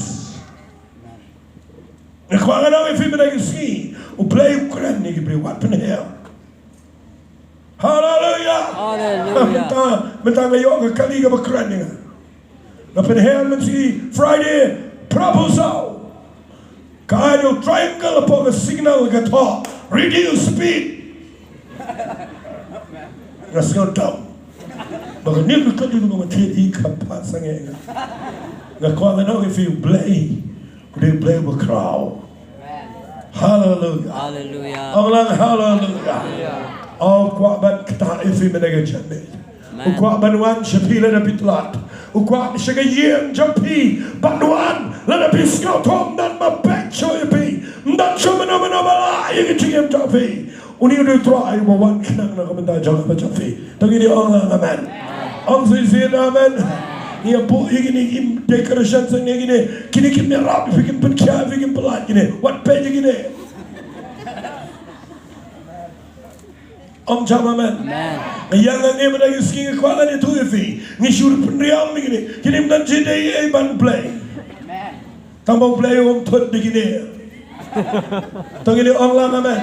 Aku akan orang fi mengenai ski. Play keren ni diberi wat penher. Hallelujah. Hallelujah. Mentang ngayon ke kali ke berkeren ni. Napenher mensi Friday proposal. Kaya triangle upon the signal guitar. Reduce speed. Ngasih down. Bagai ni kita juga mati ikat sangat. Ngakuan nak if you play, they play with crowd. Hallelujah. Hallelujah. Allah hallelujah. Oh, kuat ban kita if you menega jamit. Kuat banuan sepila na pitlat. Kuat siya gayeng jampi banuan lana piskaw tom dan mapek choy pi. Ndan siya manamala yung chingem jampi. Uni udah try mawan kenang na kamenda jangan baca jampi. Tangi ni Allah amen. Ang sisi amen. Ia po ini decoration sang ni gini. Kini kini rapi bikin pynkhiah bikin pelat gini. What page gini? Om jam amen. Yang ni mereka skin kuala ni tu ifi. Ni syur penriam ni gini. Kini mendan jadi ban play. Tambah play om thot begini. Tangi ni Allah amen.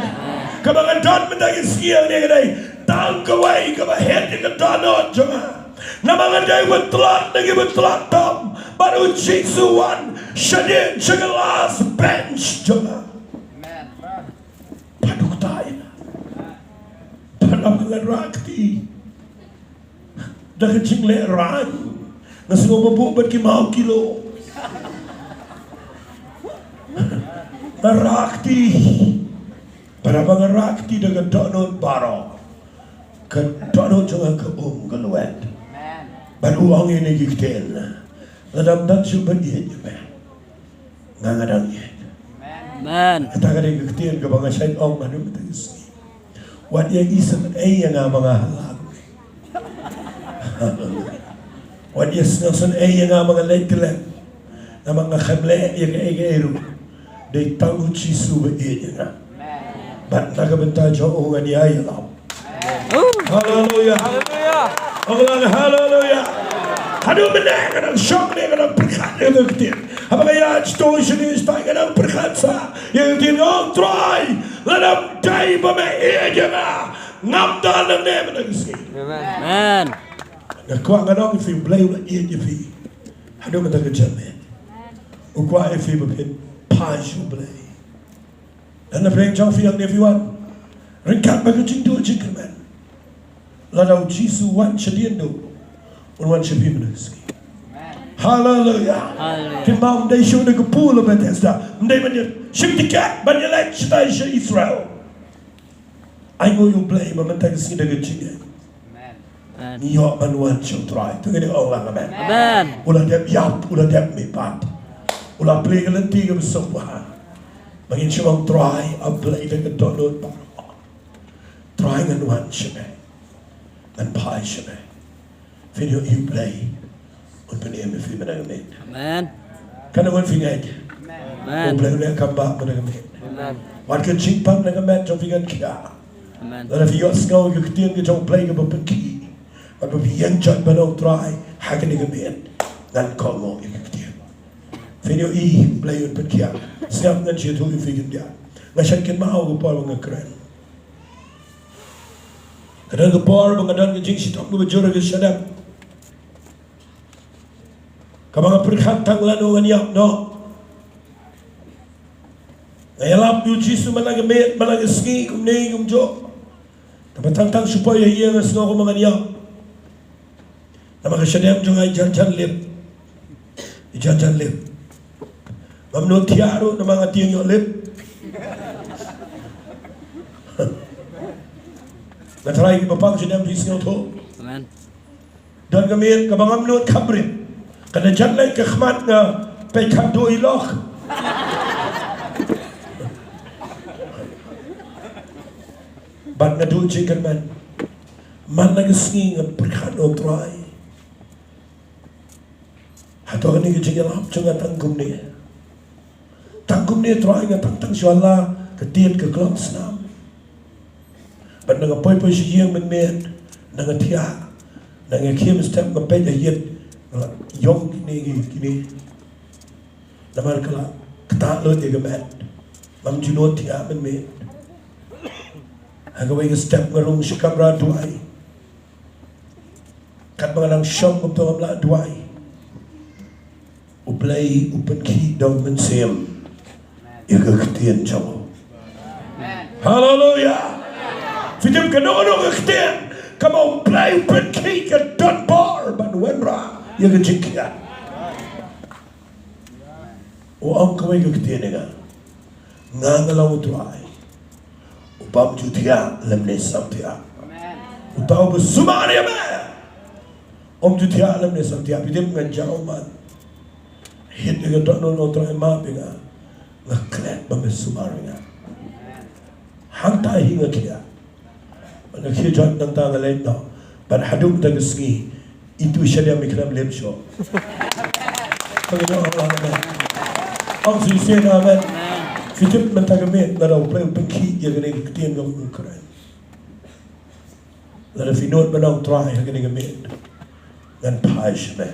Kabangan dan mendan skin ni gini. Tang kawai kabah head ni kadano jangan. Namangan day betlat lagi betlat tam. Baru jisuan syadin segelas bench jangan. Paduk tayo. Panamalan rakti. Dah kecing leran. Nasi ngomong berkimau kilo. Rakti. Panamalan rakti dengan donon baroh. Ke donon jangan ke keluar. Baru orang ini gigtel. Ladam dan sumber dia je. Ngangadang dia. Amen. Kita kadang gigtel ke bangsa syait orang mana betul. What yang isang ay yang mga halag. What yang sinasan ay yang mga leitlan. Na mga kamle yang ay-ay-ru. Day tango chisu ba iya. Ba't nakabenta siya o nga niya yalaw. Hallelujah. Hallelujah. Allah hallelujah. Hadu benar kadang syok ni kadang berkat yang ketir. Apa kaya story sini stay kadang berkat sa. Yang ketir ngom try. Ladam day bame jaga. Ngam dalam ni menangisi. Amen. Ngakuan kadang if you play with it if you. Hadu mentang kejamin. Ukwa if you bapin page you play. Dan na praying jong fi yang everyone. Ringkat bagu jingdo jingkerman. Ladau jisu wan chadiendo. Wan chapi menangisi. Hallelujah. Hallelujah. Timam day show the kapul of Bethesda. Day man ship the cat, but you like Shitaisha Israel. I know you play, but man take a skin of the Amen. Niyo manuan shall try. To get it all amen. Amen. Ula dep yap, ula dep me pat. Ula play ka lang tiga masopahan. Magin siya mang try, a play the download baroh. Try nga nuan siya me. And pie siya me. Video you play. Und bin ich mir viel mit einem mit. Amen. Kann er wohl viel Geld? play le kamba mana kami. Wan ke jingpang na kami jong figan kia. Lalu fiyo snow ke ketian ke jong play ke berpeki. Wan berpiang jat banong try hakan kami. Dan kolong ke ketian. Fiyo play un perkia. Siap ngan cia tu figan dia. Ngasyan kin mau ke por ngakren. Kadang ke por bangadan ke jing sitok berjura ke syadap. Kamang perkat tang lanu ngan yap no. Ngayalap yu jisu malagi met malagi ski kumni kumjo. Kapatang supaya iya nga singo kumangan yap. Nama kasyadam jong ay jan lip. Jan lip. Mamno tiaro na mga tiyang yung lip. Nataray kipapang syadam jisu to. Amen. Dan kami kabang amno kabrit. Kada jan lay kakhmat nga pay kado ilok. Bat na doon chicken man nagasngi nga perkano try. Hato ka nigi chicken hap nga tanggum niya. Tanggum niya try nga tangtang siya Allah katiyan ka klong snam. Bat nga poy siya yung men nga tiya nga kim step nga pay yit yung kini naman kala katalo niya gamet mam junod tiya men Agaway ka step nga rung si kamera duay. Kat mga lang siyang kumto nga mla duay. Uplay upanki daw mansiyam. Ikakatiyan siya mo. Hallelujah! Fidim ka noon kakatiyan. Kama uplay upanki ka dunbar. Banuenra. Ikakatiyan. O ang kaway kakatiyan nga. Nga ngalaw duay. Upam jutia lemne samtia. Utaw besumari me. Om jutia lemne samtia. Bidim nganjau man. Hit nga dono no try ma pinga. Ngaklet ba besumari nga. Hangta hinga kia. Nagkijat ng tangalit na. But hadum tagasngi. Itu siya niya mikram lem show. Panginoon ang amen. Ang sisiyan amen. Fitip mentagamit na raw play pengki ya gani ketian ng Ukraine. Lada finod manang try ya gani gamit. Ngan phai siya.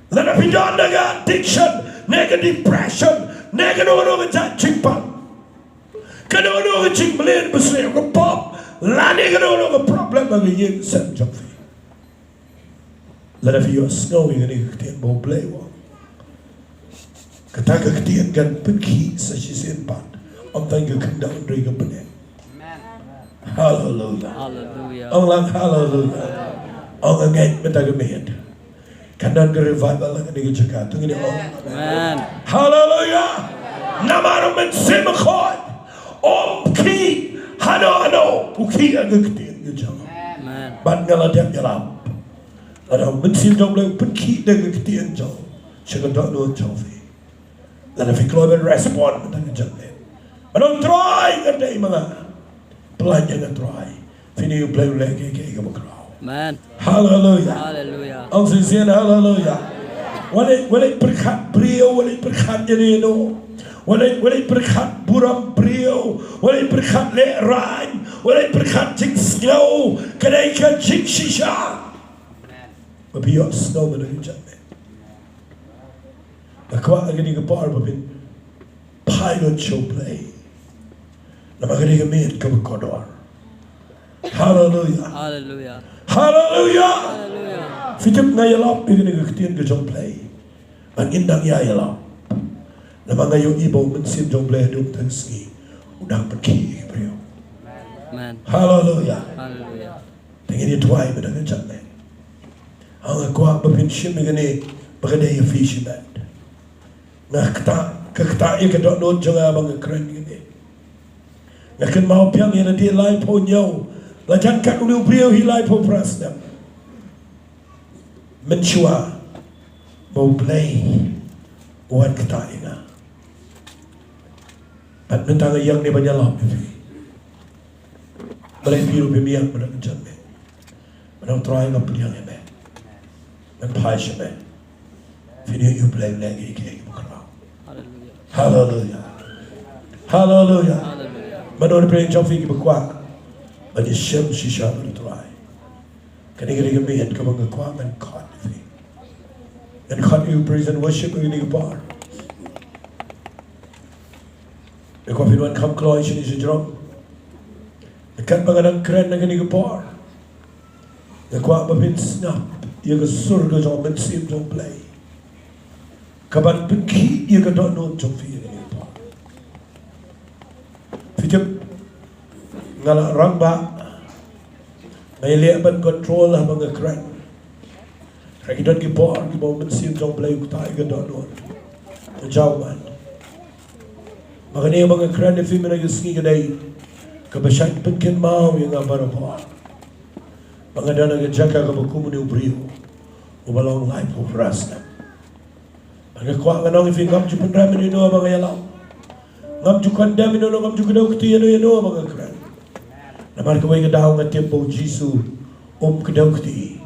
Lada pindan naga addiction, naga depression, naga no jingpang. Kano jing blend besre ko pop. Lani kano problem ang yin sem jump. Lada fiyo snow ya gani ketian mo play wa. Kata ketian kan pergi sesisin pat. Om tangga kendang mereka benar. Hallelujah. Hallelujah. Allah hallelujah. Allah ngait metagamit. Kandan ke revival lang ni Jakarta. Tunggu ni Allah. Amen. Hallelujah. Namaro men semakot. Om ki hano uki agak ketian gejang. Amen. Ban ngaladap yalam. Ada mensil dong le pergi dengan ketian jauh. Sekedar dua jauh. Dan if you respond dengan jalan, manong try kerja mga pelajang nga try, fini you play lagi kayak kamu kerau. Amen. Hallelujah. Hallelujah. Ang sisian hallelujah. Walay perkat brio, walay perkat jenino, walay perkat buram brio, walay perkat leran, walay perkat jing slow, kadai ka jing shisha. Mabiyos snow manong jalan. Nakuha agad yung kapar papin pilot show play na magaling gamit kabakodor. Hallelujah. Hallelujah. Hallelujah. Hallelujah. Fitip na yalap yung nagkakatiyan ka show play. Ang indang yayalap na mga yung ibaw mansin show play doon tansi unang pagkiki bro. Amen. Hallelujah. Hallelujah. Tingin ito ay madagad dyan men. Ang nakuha papin siya may gani magaday yung fisherman. Kakta ka doon juga abang keren gini. Ngakan mau piang yang dia lai po nyau. Lajan kat ulu beliau hilai po prasna. Mensua mau play buat kata ina. Pat mentang yang ni banyak lap ni. Balai biru bimiang pada kejan me. Menang try ngap piang me. Men phai me. Fini you play lagi ke bukan. Hallelujah. Hallelujah. Hallelujah. Menurut perang Jofi berkuat, bagi Shem Shisha bertuai. Kini kami kau mengakuat dan kau ni. And kau you praise and worship ini bar. Kau firman kam keluar sini sejauh. Dekat pengadang keren dengan ini bar. Kau apa snap, ia ke surga jauh mensim jauh BLEI. Kapan pergi ia ke dono Jofi ini bar. Fijab ngalah ramba. May lihat ban control lah mga keren. Rakidon ki bar ki bawah mensim jauh BLEI kutai ke dono. Jauh man. Makanya mga keren ni film lagi sengi kedai. Kebesaran penkin mau yang baroh. Mga dana ke jaga ke berkumu ni ubrio. Ubalong life of rasa. Mga kuat nganong ifin ngam jupun ramen ino mga yalau. Ngam jukan dam ino ngam jukan daw kti ino mga keren. Namar kawai ke daw nga tempo Jisu ke daw kti.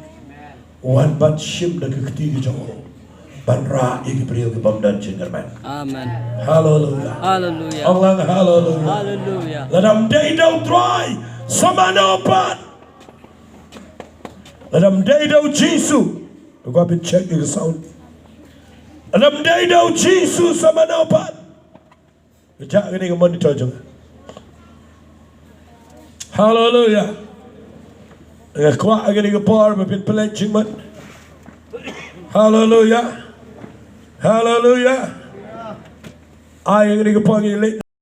Wan bat shim na ke kti ke jaw. Banra iki brio ke bamdan jengerman. Amen. Hallelujah. Hallelujah. Allah hallelujah. Hallelujah. Let them day don't try. Sama no pat. Let them day don't Jisu. Go up and check the sound. Let them day don't Jisu sama no pat. Kejak ni ke monitor je. Hallelujah. Dengan kuat lagi ke par mepin pelancing man. Hallelujah. Hallelujah. Ay, ang ganito po ang